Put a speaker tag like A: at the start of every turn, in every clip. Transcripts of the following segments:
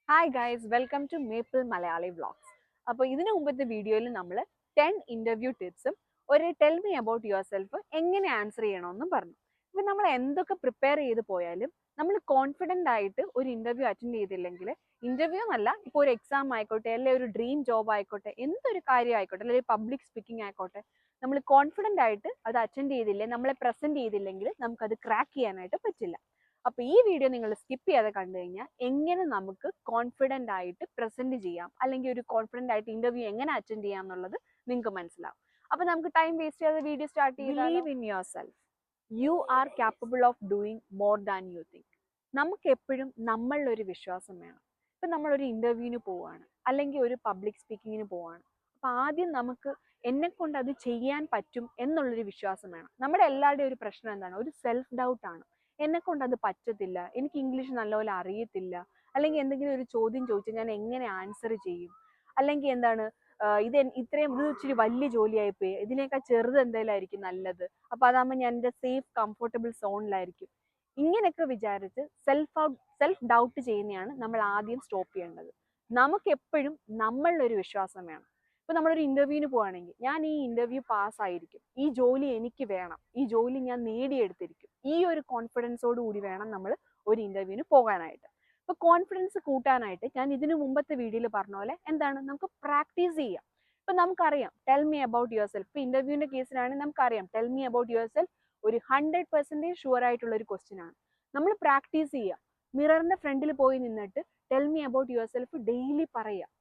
A: Hi guys, welcome to maple Malayali vlogs. അപ്പോൾ ഇതിനു മുമ്പത്തെ വീഡിയോയിൽ നമ്മൾ 10 ഇൻ്റർവ്യൂ ടിപ്സും ഒരു tell me about yourself എങ്ങനെ ആൻസർ ചെയ്യണമെന്നും പറഞ്ഞു. ഇപ്പം നമ്മൾ എന്തൊക്കെ പ്രിപ്പയർ ചെയ്ത് പോയാലും നമ്മൾ കോൺഫിഡൻ്റ് ആയിട്ട് ഒരു ഇൻ്റർവ്യൂ അറ്റൻഡ് ചെയ്തില്ലെങ്കിൽ, ഇൻ്റർവ്യൂ എന്നല്ല, ഇപ്പോൾ ഒരു എക്സാം ആയിക്കോട്ടെ, അല്ലെങ്കിൽ ഒരു ഡ്രീം ജോബ് ആയിക്കോട്ടെ, എന്തൊരു കാര്യം ആയിക്കോട്ടെ, അല്ലെങ്കിൽ പബ്ലിക് സ്പീക്കിംഗ് ആയിക്കോട്ടെ, നമ്മൾ കോൺഫിഡൻ്റ് ആയിട്ട് അത് അറ്റൻഡ് ചെയ്തില്ലേ, നമ്മളെ പ്രസൻറ്റ് ചെയ്തില്ലെങ്കിൽ നമുക്കത് ക്രാക്ക് ചെയ്യാനായിട്ട് പറ്റില്ല. അപ്പൊ ഈ വീഡിയോ നിങ്ങൾ സ്കിപ്പ് ചെയ്യാതെ കണ്ടു കഴിഞ്ഞാൽ എങ്ങനെ നമുക്ക് കോൺഫിഡൻ്റ് ആയിട്ട് പ്രസന്റ് ചെയ്യാം, അല്ലെങ്കിൽ ഒരു കോൺഫിഡൻ്റ് ആയിട്ട് ഇന്റർവ്യൂ എങ്ങനെ അറ്റൻഡ് ചെയ്യാം എന്നുള്ളത് നിങ്ങൾക്ക് മനസ്സിലാവും. അപ്പൊ നമുക്ക് ടൈം വേസ്റ്റ് ചെയ്യാതെ വീഡിയോ സ്റ്റാർട്ട് ചെയ്യാം. Believe in your self. You are capable of doing more than you think. നമുക്ക് എപ്പോഴും നമ്മളിലൊരു വിശ്വാസം വേണം. ഇപ്പൊ നമ്മളൊരു ഇന്റർവ്യൂവിന് പോവാണ്, അല്ലെങ്കിൽ ഒരു പബ്ലിക് സ്പീക്കിങ്ങിന് പോവാണ്. അപ്പൊ ആദ്യം നമുക്ക് എന്നെ കൊണ്ട് അത് ചെയ്യാൻ പറ്റും എന്നുള്ളൊരു വിശ്വാസം വേണം. നമ്മുടെ എല്ലാവരുടെയും ഒരു പ്രശ്നം എന്താണ്? ഒരു സെൽഫ് ഡൗട്ട് ആണ്. എന്നെ കൊണ്ട് അത് പറ്റത്തില്ല, എനിക്ക് ഇംഗ്ലീഷ് നല്ലപോലെ അറിയത്തില്ല, അല്ലെങ്കിൽ എന്തെങ്കിലും ഒരു ചോദ്യം ചോദിച്ചാൽ ഞാൻ എങ്ങനെ ആൻസർ ചെയ്യും, അല്ലെങ്കിൽ എന്താണ് ഇത് ഇച്ചിരി വലിയ ജോലിയായിപ്പോയി, ഇതിനേക്കാൾ ചെറുത് എന്തെങ്കിലും ആയിരിക്കും നല്ലത്, അപ്പൊ അതാകുമ്പോൾ ഞാൻ എൻ്റെ സേഫ് കംഫർട്ടബിൾ സോണിലായിരിക്കും. ഇങ്ങനെയൊക്കെ വിചാരിച്ച് സെൽഫ് ഡൗട്ട് ചെയ്യുന്നതാണ് നമ്മൾ ആദ്യം സ്റ്റോപ്പ് ചെയ്യേണ്ടത്. നമുക്ക് എപ്പോഴും നമ്മളിലൊരു വിശ്വാസം വേണം. ഇപ്പൊ നമ്മളൊരു ഇന്റർവ്യൂവിന് പോവാണെങ്കിൽ, ഞാൻ ഈ ഇന്റർവ്യൂ പാസ്സായിരിക്കും, ഈ ജോലി എനിക്ക് വേണം, ഈ ജോലി ഞാൻ നേടിയെടുത്തിരിക്കും, ഈ ഒരു കോൺഫിഡൻസോട് കൂടി വേണം നമ്മൾ ഒരു ഇന്റർവ്യൂവിന് പോകാനായിട്ട്. ഇപ്പൊ കോൺഫിഡൻസ് കൂട്ടാനായിട്ട് ഞാൻ ഇതിനു മുമ്പത്തെ വീഡിയോയിൽ പറഞ്ഞ പോലെ എന്താണ്, നമുക്ക് പ്രാക്ടീസ് ചെയ്യാം. ഇപ്പൊ നമുക്കറിയാം tell me about your self. ഇപ്പൊ ഇന്റർവ്യൂവിന്റെ കേസിലാണെങ്കിൽ നമുക്കറിയാം tell me about your self ഒരു 100% ഷുവർ ആയിട്ടുള്ള ഒരു ക്വസ്റ്റ്യൻ ആണ്. നമ്മൾ പ്രാക്ടീസ് ചെയ്യുക. മിററിന്റെ ഫ്രണ്ടിൽ പോയി നിന്നിട്ട് tell me about yourself daily പറയുക.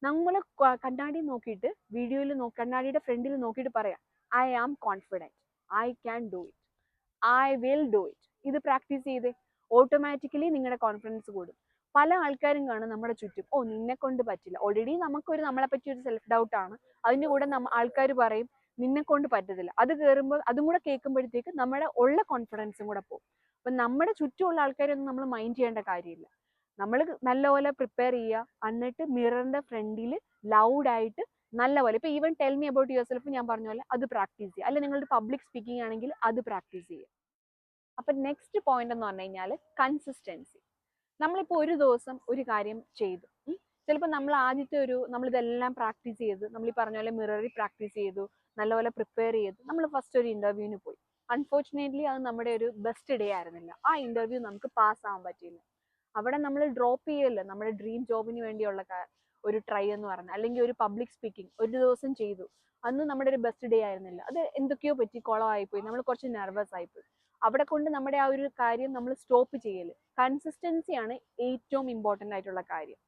A: നമ്മൾ കണ്ണാടി നോക്കിയിട്ട്, വീഡിയോയിൽ കണ്ണാടിയുടെ ഫ്രണ്ടിൽ നോക്കിയിട്ട് പറയാം, I am confident, I can do it, I will do it. ഇത് പ്രാക്ടീസ് ചെയ്തേ, ഓട്ടോമാറ്റിക്കലി നിങ്ങളുടെ കോൺഫിഡൻസ് കൂടും. പല ആൾക്കാരും കാണും നമ്മുടെ ചുറ്റും, ഓ നിന്നെ കൊണ്ട് പറ്റില്ല. ഓൾറെഡി നമുക്കൊരു നമ്മളെ പറ്റി ഒരു സെൽഫ് ഡൗട്ട് ആണ്, അതിൻ്റെ കൂടെ ആൾക്കാർ പറയും നിന്നെ കൊണ്ട് പറ്റത്തില്ല. അത് കയറുമ്പോൾ അതും കൂടെ കേൾക്കുമ്പോഴത്തേക്ക് നമ്മുടെ ഉള്ള കോൺഫിഡൻസും കൂടെ പോകും. അപ്പം നമ്മുടെ ചുറ്റുമുള്ള ആൾക്കാരൊന്നും നമ്മൾ മൈൻഡ് ചെയ്യേണ്ട കാര്യമില്ല. നമ്മൾ നല്ലപോലെ പ്രിപ്പയർ ചെയ്യുക, എന്നിട്ട് മിററിന്റെ ഫ്രണ്ടിൽ ലൗഡായിട്ട് നല്ലപോലെ, ഇപ്പൊ even tell me about your self ഞാൻ പറഞ്ഞ പോലെ അത് പ്രാക്ടീസ് ചെയ്യുക. അല്ലെങ്കിൽ നിങ്ങളുടെ പബ്ലിക് സ്പീക്കിംഗ് ആണെങ്കിൽ അത് പ്രാക്ടീസ് ചെയ്യുക. അപ്പൊ നെക്സ്റ്റ് പോയിന്റ് എന്ന് പറഞ്ഞു കഴിഞ്ഞാൽ കൺസിസ്റ്റൻസി. നമ്മളിപ്പോൾ ഒരു ദിവസം ഒരു കാര്യം ചെയ്തു, ചിലപ്പോൾ നമ്മൾ നമ്മളിതെല്ലാം പ്രാക്ടീസ് ചെയ്ത്, നമ്മൾ ഈ പറഞ്ഞ പോലെ മിററിൽ പ്രാക്ടീസ് ചെയ്തു, നല്ലപോലെ പ്രിപ്പയർ ചെയ്തു, നമ്മൾ ഫസ്റ്റ് ഒരു ഇന്റർവ്യൂവിന് പോയി. അൺഫോർച്ചുനേറ്റ്ലി അത് നമ്മുടെ ഒരു ബെസ്റ്റ് ഡേ ആയിരുന്നില്ല. ആ ഇന്റർവ്യൂ നമുക്ക് പാസ് ആവാൻ പറ്റിയില്ല. അവിടെ നമ്മൾ ഡ്രോപ്പ് ചെയ്യല്ലോ നമ്മുടെ ഡ്രീം ജോബിന് വേണ്ടിയുള്ള ഒരു ട്രൈ എന്ന് പറഞ്ഞാൽ, അല്ലെങ്കിൽ ഒരു പബ്ലിക് സ്പീക്കിംഗ് ഒരു ദിവസം ചെയ്തു, അന്ന് നമ്മുടെ ഒരു ബെസ്റ്റ് ഡേ ആയിരുന്നില്ല, അത് എന്തൊക്കെയോ പറ്റി കുളമായിപ്പോയി, നമ്മൾ കുറച്ച് നെർവസ് ആയിപ്പോയി. അവിടെ കൊണ്ട് നമ്മുടെ ആ ഒരു കാര്യം നമ്മൾ സ്റ്റോപ്പ് ചെയ്യല്. കൺസിസ്റ്റൻസിയാണ് ഏറ്റവും ഇമ്പോർട്ടൻ്റ് ആയിട്ടുള്ള കാര്യം.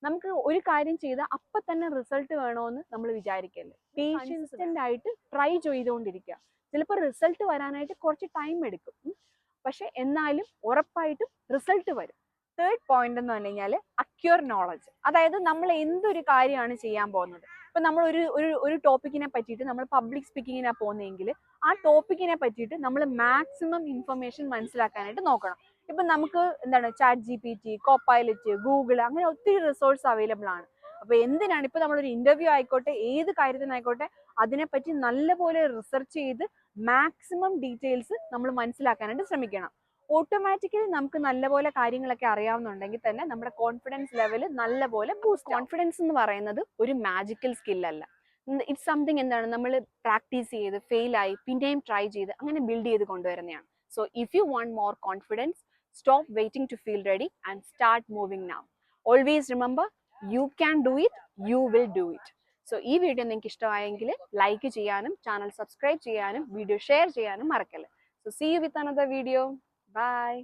A: നമുക്ക് ഒരു കാര്യം ചെയ്താൽ അപ്പം തന്നെ റിസൾട്ട് വേണമെന്ന് നമ്മൾ വിചാരിക്കല്ലേ. പേഷ്യൻസിൻ്റെ ആയിട്ട് ട്രൈ ചെയ്തുകൊണ്ടിരിക്കുക. ചിലപ്പോൾ റിസൾട്ട് വരാനായിട്ട് കുറച്ച് ടൈം എടുക്കും, പക്ഷെ എന്നാലും ഉറപ്പായിട്ടും റിസൾട്ട് വരും. തേർഡ് പോയിന്റ് എന്ന് പറഞ്ഞു കഴിഞ്ഞാൽ അക്യൂർ നോളജ്. അതായത് നമ്മൾ എന്തൊരു കാര്യമാണ് ചെയ്യാൻ പോകുന്നത്, ഇപ്പൊ നമ്മൾ ഒരു ടോപ്പിക്കിനെ പറ്റിയിട്ട് നമ്മൾ പബ്ലിക് സ്പീക്കിങ്ങിനാ പോകുന്നതെങ്കിൽ ആ ടോപ്പിക്കിനെ പറ്റിയിട്ട് നമ്മൾ മാക്സിമം ഇൻഫർമേഷൻ മനസ്സിലാക്കാനായിട്ട് നോക്കണം. ഇപ്പൊ നമുക്ക് എന്താണ് ChatGPT, കോപ്പൈലറ്റ്, ഗൂഗിൾ, അങ്ങനെ ഒത്തിരി റിസോഴ്സ് അവൈലബിൾ ആണ്. അപ്പൊ എന്തിനാണ് ഇപ്പൊ നമ്മളൊരു ഇന്റർവ്യൂ ആയിക്കോട്ടെ, ഏത് കാര്യത്തിനായിക്കോട്ടെ, അതിനെപ്പറ്റി നല്ലപോലെ റിസർച്ച് ചെയ്ത് മാക്സിമം ഡീറ്റെയിൽസ് നമ്മൾ മനസ്സിലാക്കാനായിട്ട് ശ്രമിക്കണം. ഓട്ടോമാറ്റിക്കലി നമുക്ക് നല്ലപോലെ കാര്യങ്ങളൊക്കെ അറിയാവുന്നുണ്ടെങ്കിൽ തന്നെ നമ്മുടെ കോൺഫിഡൻസ് ലെവൽ നല്ലപോലെ ബൂസ്റ്റ്. കോൺഫിഡൻസ് എന്ന് പറയുന്നത് ഒരു മാജിക്കൽ സ്കില്ലല്ല. ഇറ്റ്സ് സംതിങ് എന്താണ്, നമ്മൾ പ്രാക്ടീസ് ചെയ്ത് ഫെയിലായി പിന്നെയും ട്രൈ ചെയ്ത് അങ്ങനെ ബിൽഡ് ചെയ്ത് കൊണ്ടുവരുന്നതാണ്. So if you want more confidence, stop waiting to feel ready and start moving now. Always remember, you can do it, you will do it. So ഈ video നിങ്ങൾക്ക് ഇഷ്ടമായെങ്കിൽ ലൈക്ക് ചെയ്യാനും ചാനൽ സബ്സ്ക്രൈബ് ചെയ്യാനും video share ചെയ്യാനും മറക്കല്ലേ. So see you with another video. Bye.